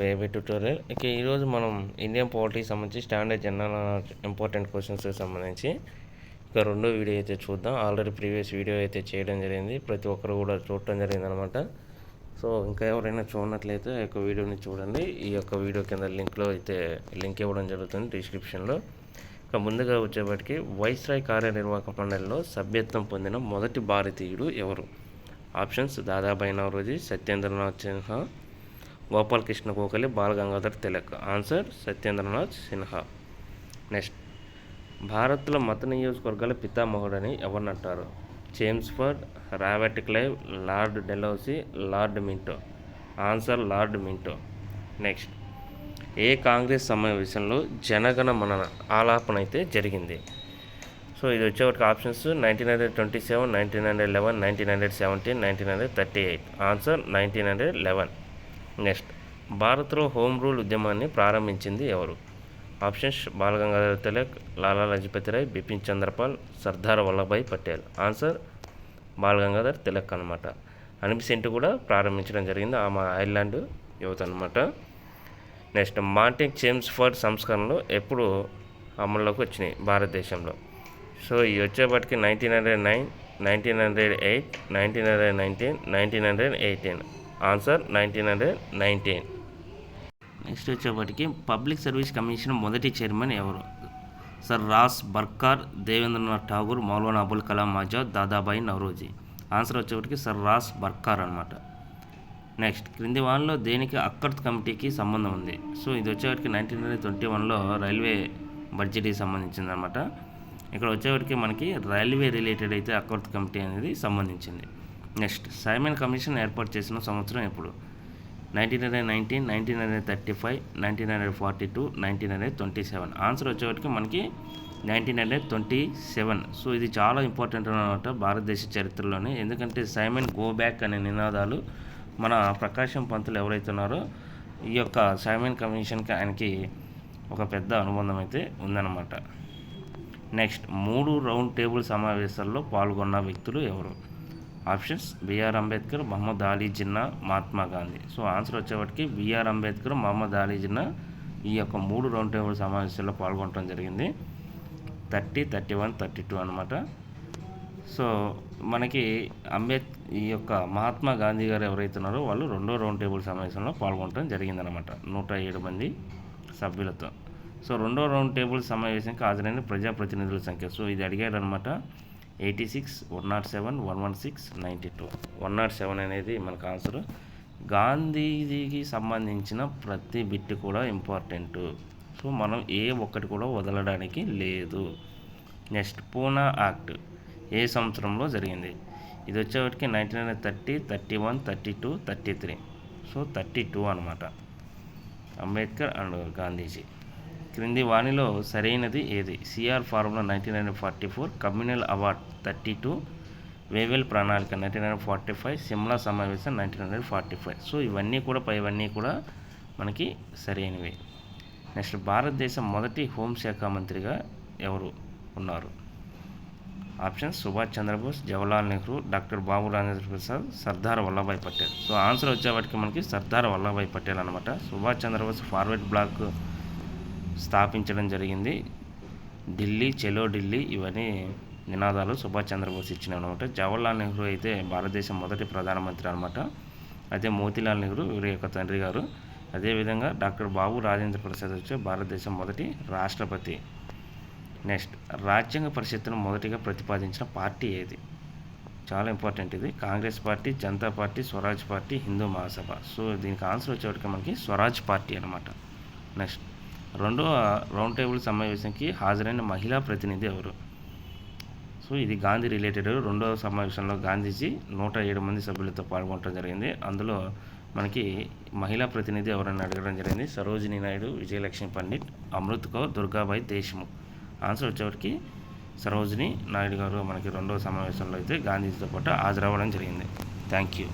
AB tutorial. ఇక ఈరోజు మనం ఇండియన్ పాలిటీకి సంబంధించి స్టాండర్డ్ జనరల్ ఇంపార్టెంట్ క్వశ్చన్స్కి సంబంధించి ఇక రెండో వీడియో అయితే చూద్దాం. ఆల్రెడీ ప్రీవియస్ వీడియో అయితే చేయడం జరిగింది, ప్రతి ఒక్కరు కూడా చూడటం జరిగింది అనమాట. సో ఇంకా ఎవరైనా చూడనట్లయితే ఈ యొక్క వీడియోని చూడండి. ఈ యొక్క వీడియో కింద లింక్ ఇవ్వడం జరుగుతుంది డిస్క్రిప్షన్లో. ఇక ముందుగా వచ్చేప్పటికి వైస్రాయ్ కార్యనిర్వాహక మండలిలో సభ్యత్వం పొందిన మొదటి భారతీయుడు ఎవరు? Options: Dadabhai Naoroji, Satyendranath Sinha, Gopal Krishna Gokhale, Bal Gangadhar Tilak. Answer: Satyendranath Sinha. Next, భారత్లో మత నియోజకవర్గాల పితామహుడని ఎవరినంటారు? Chelmsford, Robert Clive, lord Dalhousie, lord Minto. Answer: lord Minto. Next, ఏ కాంగ్రెస్ సమావేశంలో జనగణ మన ఆలాపన అయితే జరిగింది? సో ఇది వచ్చేవాటికి ఆప్షన్స్: 1927, 1911, 1917, 1938. ఆన్సర్: 1911. నెక్స్ట్, భారత్లో హోమ్ రూల్ ఉద్యమాన్ని ప్రారంభించింది ఎవరు? Options: Bal Gangadhar Tilak, Lala Lajpat Rai, Bipin Chandra Pal, Sardar Vallabhbhai Patel. Answer: ball Gangadhar Tilak అనమాట. అనిబిసెంట్ కూడా ప్రారంభించడం జరిగింది, ఆమె ఐర్లాండ్ యువత అనమాట. నెక్స్ట్, మాంటెక్ చేమ్స్ఫర్డ్ సంస్కరణలు ఎప్పుడు అమల్లోకి వచ్చినాయి భారతదేశంలో? సో ఇవి వచ్చేప్పటికి 1909, 1908, 1919, 1918. ఆన్సర్: 1919. నెక్స్ట్ వచ్చేప్పటికి పబ్లిక్ సర్వీస్ కమిషన్ మొదటి చైర్మన్ ఎవరు? Sir Ross Barker, Devendranath Tagore, Maulana Abul Kalam Azad, Dadabhai Naoroji. Answer వచ్చేప్పటికి సర్ రాస్ బర్కార్ అనమాట. నెక్స్ట్, క్రింది వానిలో దేనికి అక్కర్త్ కమిటీకి సంబంధం ఉంది? సో ఇది వచ్చేవాటికి 1921లో రైల్వే బడ్జెట్కి సంబంధించింది అనమాట. ఇక్కడ వచ్చేవాటికి మనకి రైల్వే రిలేటెడ్ అయితే అక్కర్త్ కమిటీ అనేది సంబంధించింది. నెక్స్ట్, సైమన్ కమిషన్ ఏర్పాటు చేసిన సంవత్సరం ఎప్పుడు? 1919, 1935, 1942, 1927. ఆన్సర్ వచ్చేవాటికి మనకి 1927. సో ఇది చాలా ఇంపార్టెంట్ అనమాట భారతదేశ చరిత్రలోనే, ఎందుకంటే సైమన్ గో బ్యాక్ అనే నినాదాలు మన ప్రకాశం పంతులు ఎవరైతే ఉన్నారో ఈ యొక్క సైమన్ కమిషన్కి ఆయనకి ఒక పెద్ద అనుబంధం అయితే ఉందన్నమాట. నెక్స్ట్, 3 రౌండ్ టేబుల్ సమావేశాల్లో పాల్గొన్న వ్యక్తులు ఎవరు? Options: BR Ambedkar, Mohammed Ali Jinnah, Mahatma Gandhi. So answer వచ్చేవాటికి బిఆర్ అంబేద్కర్, మహమ్మద్ అలీ జిన్నా ఈ యొక్క 3 రౌండ్ టేబుల్ సమావేశాల్లో పాల్గొనడం జరిగింది. 30, 31, 32 అనమాట. సో మనకి ఈ యొక్క మహాత్మా గాంధీ గారు ఎవరైతే ఉన్నారో వాళ్ళు 2వ రౌండ్ టేబుల్ సమావేశంలో పాల్గొనడం జరిగిందనమాట 107 మంది సభ్యులతో. సో 2వ రౌండ్ టేబుల్ సమావేశానికి హాజరైన ప్రజాప్రతినిధుల సంఖ్య. సో ఇది అడిగాడు అనమాట. 86, 107, 116, 92. 107 అనేది మనకు ఆన్సర్. గాంధీజీకి సంబంధించిన ప్రతి బిట్ కూడా ఇంపార్టెంట్, సో మనం ఏ ఒక్కటి కూడా వదలడానికి లేదు. నెక్స్ట్, పూనా యాక్ట్ ఏ సంవత్సరంలో జరిగింది? ఇది వచ్చేవాటికి 1930, 31, 32, 33. సో 32 అనమాట. అంబేద్కర్ అండ్ గాంధీజీ. క్రింది వానిలో సరైనది ఏది? CR formula 1944, communal award 32, Wavell ప్రణాళిక 1945, సిమ్లా సమావేశం 1945. సో ఇవన్నీ కూడా పైవన్నీ కూడా మనకి సరైనవి. నెక్స్ట్, భారతదేశం మొదటి హోంశాఖ మంత్రిగా ఎవరు ఉన్నారు? Options: Subhash Chandrabose, Jawaharlal Nehru, doctor Babu Rajendra Prasad, Sardar Vallabhbhai Patel. So answer వచ్చేవాటికి మనకి సర్దార్ వల్లభాయ్ పటేల్ అనమాట. సుభాష్ చంద్రబోస్ ఫార్వర్డ్ బ్లాక్ స్థాపించడం జరిగింది. ఢిల్లీ, చెలో ఢిల్లీ ఇవన్నీ నినాదాలు సుభాష్ చంద్రబోస్ ఇచ్చినవి అనమాట. జవహర్లాల్ నెహ్రూ అయితే భారతదేశం మొదటి ప్రధానమంత్రి అనమాట. అదే మోతీలాల్ నెహ్రూ వీరి యొక్క తండ్రి గారు. అదేవిధంగా డాక్టర్ బాబు రాజేంద్ర ప్రసాద్ వచ్చే భారతదేశం మొదటి రాష్ట్రపతి. నెక్స్ట్, రాజ్యాంగ పరిషత్తును మొదటిగా ప్రతిపాదించిన పార్టీ ఏది? చాలా ఇంపార్టెంట్ ఇది. Congress party, Janata party, Swaraj party, Hindu Mahasabha. So దీనికి ఆన్సర్ వచ్చేవాటికి మనకి స్వరాజ్ పార్టీ అనమాట. నెక్స్ట్, 2వ రౌండ్ టేబుల్ సమావేశానికి హాజరైన మహిళా ప్రతినిధి ఎవరు? సో ఇది గాంధీ రిలేటెడ్. 2వ సమావేశంలో గాంధీజీ 107 మంది సభ్యులతో పాల్గొనడం జరిగింది. అందులో మనకి మహిళా ప్రతినిధి ఎవరని అడగడం జరిగింది. సరోజినీ నాయుడు, విజయలక్ష్మి పండిట్, అమృత్ కౌర్, దుర్గాబాయి దేశ్ముఖ్. ఆన్సర్ వచ్చేవారికి సరోజినీ నాయుడు గారు మనకి 2వ సమావేశంలో అయితే గాంధీజీతో పాటు హాజరవ్వడం జరిగింది. Thank you.